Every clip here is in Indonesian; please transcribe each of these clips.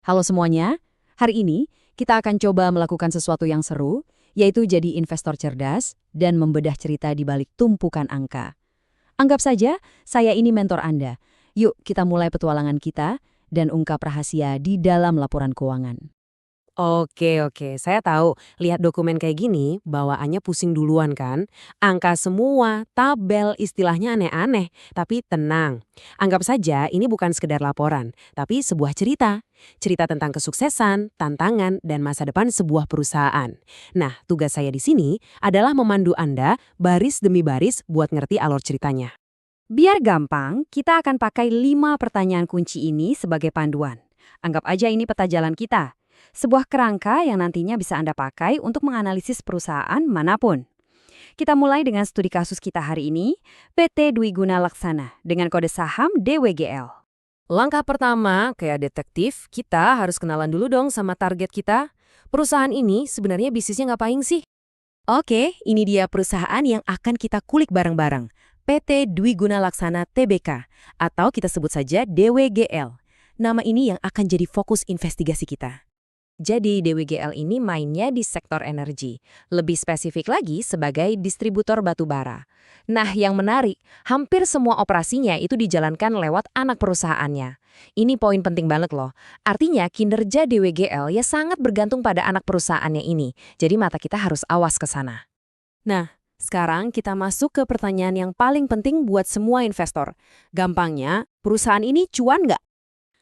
Halo semuanya, hari ini kita akan coba melakukan sesuatu yang seru, yaitu jadi investor cerdas dan membedah cerita di balik tumpukan angka. Anggap saja saya ini mentor Anda. Yuk kita mulai petualangan kita dan ungkap rahasia di dalam laporan keuangan. Oke, saya tahu. Lihat dokumen kayak gini, bawaannya pusing duluan kan? Angka semua, tabel, istilahnya aneh-aneh. Tapi tenang, anggap saja ini bukan sekedar laporan, tapi sebuah cerita. Cerita tentang kesuksesan, tantangan, dan masa depan sebuah perusahaan. Nah, tugas saya di sini adalah memandu Anda baris demi baris buat ngerti alur ceritanya. Biar gampang, kita akan pakai 5 pertanyaan kunci ini sebagai panduan. Anggap aja ini peta jalan kita. Sebuah kerangka yang nantinya bisa Anda pakai untuk menganalisis perusahaan manapun. Kita mulai dengan studi kasus kita hari ini, PT Dwi Guna Laksana dengan kode saham DWGL. Langkah pertama, kayak detektif, kita harus kenalan dulu dong sama target kita. Perusahaan ini sebenarnya bisnisnya ngapain sih? Oke, ini dia perusahaan yang akan kita kulik bareng-bareng. PT Dwi Guna Laksana Tbk, atau kita sebut saja DWGL. Nama ini yang akan jadi fokus investigasi kita. Jadi DWGL ini mainnya di sektor energi. Lebih spesifik lagi sebagai distributor batu bara. Nah, yang menarik, hampir semua operasinya itu dijalankan lewat anak perusahaannya. Ini poin penting banget loh. Artinya kinerja DWGL ya sangat bergantung pada anak perusahaannya ini. Jadi mata kita harus awas ke sana. Nah, sekarang kita masuk ke pertanyaan yang paling penting buat semua investor. Gampangnya, perusahaan ini cuan nggak?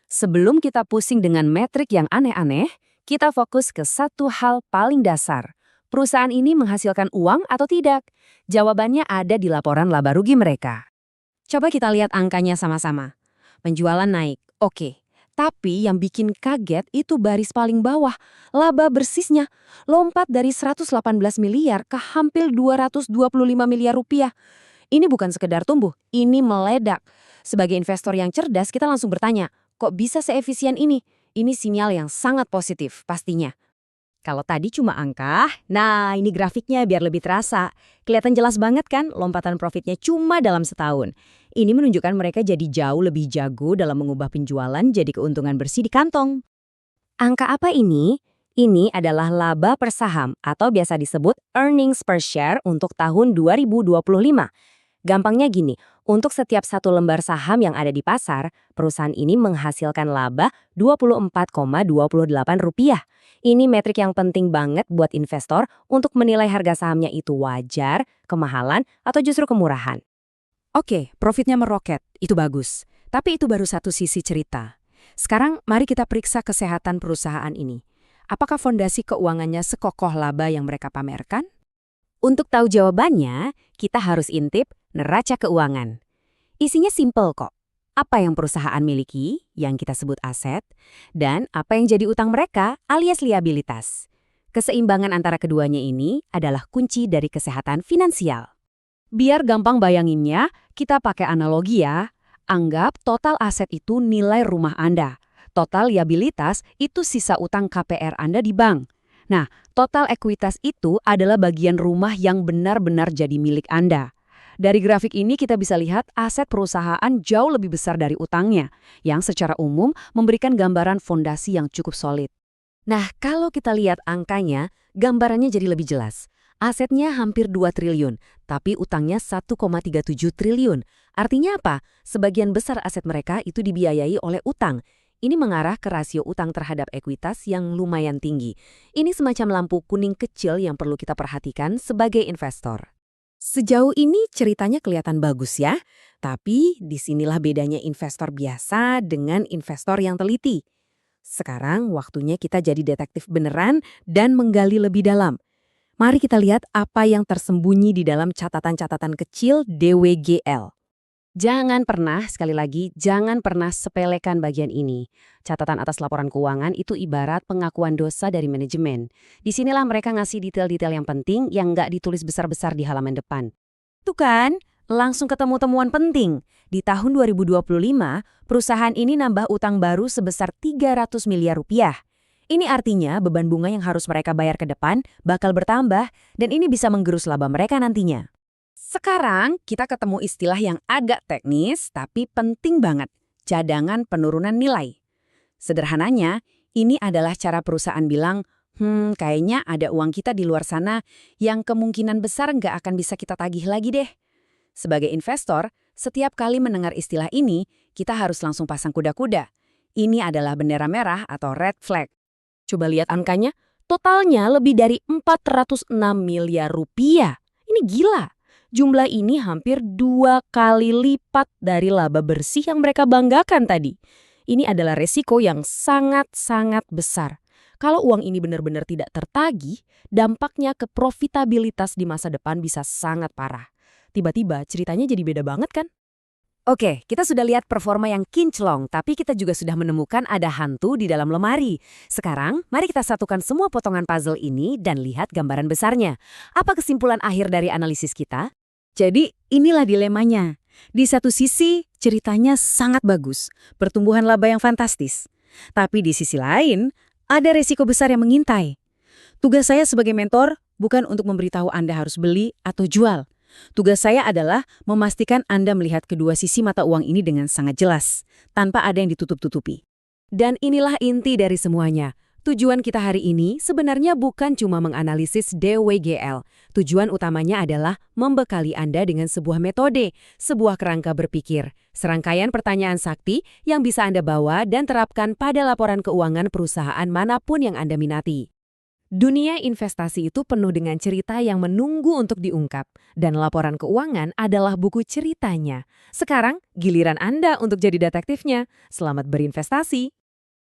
Sebelum kita pusing dengan metrik yang aneh-aneh, kita fokus ke satu hal paling dasar. Perusahaan ini menghasilkan uang atau tidak? Jawabannya ada di laporan laba rugi mereka. Coba kita lihat angkanya sama-sama. Penjualan naik, oke. Tapi yang bikin kaget itu baris paling bawah. Laba bersihnya lompat dari 118 miliar ke hampir 225 miliar rupiah. Ini bukan sekedar tumbuh, ini meledak. Sebagai investor yang cerdas, kita langsung bertanya, kok bisa seefisien ini? Ini sinyal yang sangat positif pastinya. Kalau tadi cuma angka, nah ini grafiknya biar lebih terasa. Kelihatan jelas banget kan lompatan profitnya cuma dalam setahun. Ini menunjukkan mereka jadi jauh lebih jago dalam mengubah penjualan jadi keuntungan bersih di kantong. Angka apa ini? Ini adalah laba per saham atau biasa disebut earnings per share untuk tahun 2025. Gampangnya gini, untuk setiap satu lembar saham yang ada di pasar, perusahaan ini menghasilkan laba Rp24,28. Ini metrik yang penting banget buat investor untuk menilai harga sahamnya itu wajar, kemahalan, atau justru kemurahan. Oke, profitnya meroket, itu bagus. Tapi itu baru satu sisi cerita. Sekarang mari kita periksa kesehatan perusahaan ini. Apakah fondasi keuangannya sekokoh laba yang mereka pamerkan? Untuk tahu jawabannya, kita harus intip neraca keuangan. Isinya simpel kok. Apa yang perusahaan miliki, yang kita sebut aset, dan apa yang jadi utang mereka alias liabilitas. Keseimbangan antara keduanya ini adalah kunci dari kesehatan finansial. Biar gampang bayanginnya, kita pakai analogi ya. Anggap total aset itu nilai rumah Anda. Total liabilitas itu sisa utang KPR Anda di bank. Nah, total ekuitas itu adalah bagian rumah yang benar-benar jadi milik Anda. Dari grafik ini kita bisa lihat aset perusahaan jauh lebih besar dari utangnya, yang secara umum memberikan gambaran fondasi yang cukup solid. Nah, kalau kita lihat angkanya, gambarannya jadi lebih jelas. Asetnya hampir 2 triliun, tapi utangnya 1,37 triliun. Artinya apa? Sebagian besar aset mereka itu dibiayai oleh utang. Ini mengarah ke rasio utang terhadap ekuitas yang lumayan tinggi. Ini semacam lampu kuning kecil yang perlu kita perhatikan sebagai investor. Sejauh ini ceritanya kelihatan bagus ya, tapi disinilah bedanya investor biasa dengan investor yang teliti. Sekarang waktunya kita jadi detektif beneran dan menggali lebih dalam. Mari kita lihat apa yang tersembunyi di dalam catatan-catatan kecil DWGL. Jangan pernah, sekali lagi, jangan pernah sepelekan bagian ini. Catatan atas laporan keuangan itu ibarat pengakuan dosa dari manajemen. Disinilah mereka ngasih detail-detail yang penting yang nggak ditulis besar-besar di halaman depan. Tuh kan, langsung ketemu temuan penting. Di tahun 2025, perusahaan ini nambah utang baru sebesar 300 miliar rupiah. Ini artinya beban bunga yang harus mereka bayar ke depan bakal bertambah dan ini bisa menggerus laba mereka nantinya. Sekarang kita ketemu istilah yang agak teknis tapi penting banget, cadangan penurunan nilai. Sederhananya, Ini adalah cara perusahaan bilang, kayaknya ada uang kita di luar sana yang kemungkinan besar nggak akan bisa kita tagih lagi deh. Sebagai investor, setiap kali mendengar istilah ini, kita harus langsung pasang kuda-kuda. Ini adalah bendera merah atau red flag. Coba lihat angkanya, totalnya lebih dari 406 miliar rupiah. Ini gila. Jumlah ini hampir 2 kali lipat dari laba bersih yang mereka banggakan tadi. Ini adalah resiko yang sangat-sangat besar. Kalau uang ini benar-benar tidak tertagih, dampaknya ke profitabilitas di masa depan bisa sangat parah. Tiba-tiba ceritanya jadi beda banget kan? Oke, kita sudah lihat performa yang kinclong, tapi kita juga sudah menemukan ada hantu di dalam lemari. Sekarang, mari kita satukan semua potongan puzzle ini dan lihat gambaran besarnya. Apa kesimpulan akhir dari analisis kita? Jadi, inilah dilemanya. Di satu sisi, ceritanya sangat bagus, pertumbuhan laba yang fantastis. Tapi di sisi lain, ada resiko besar yang mengintai. Tugas saya sebagai mentor bukan untuk memberitahu Anda harus beli atau jual. Tugas saya adalah memastikan Anda melihat kedua sisi mata uang ini dengan sangat jelas, tanpa ada yang ditutup-tutupi. Dan inilah inti dari semuanya. Tujuan kita hari ini sebenarnya bukan cuma menganalisis DWGL. Tujuan utamanya adalah membekali Anda dengan sebuah metode, sebuah kerangka berpikir, serangkaian pertanyaan sakti yang bisa Anda bawa dan terapkan pada laporan keuangan perusahaan manapun yang Anda minati. Dunia investasi itu penuh dengan cerita yang menunggu untuk diungkap, dan laporan keuangan adalah buku ceritanya. Sekarang, giliran Anda untuk jadi detektifnya. Selamat berinvestasi!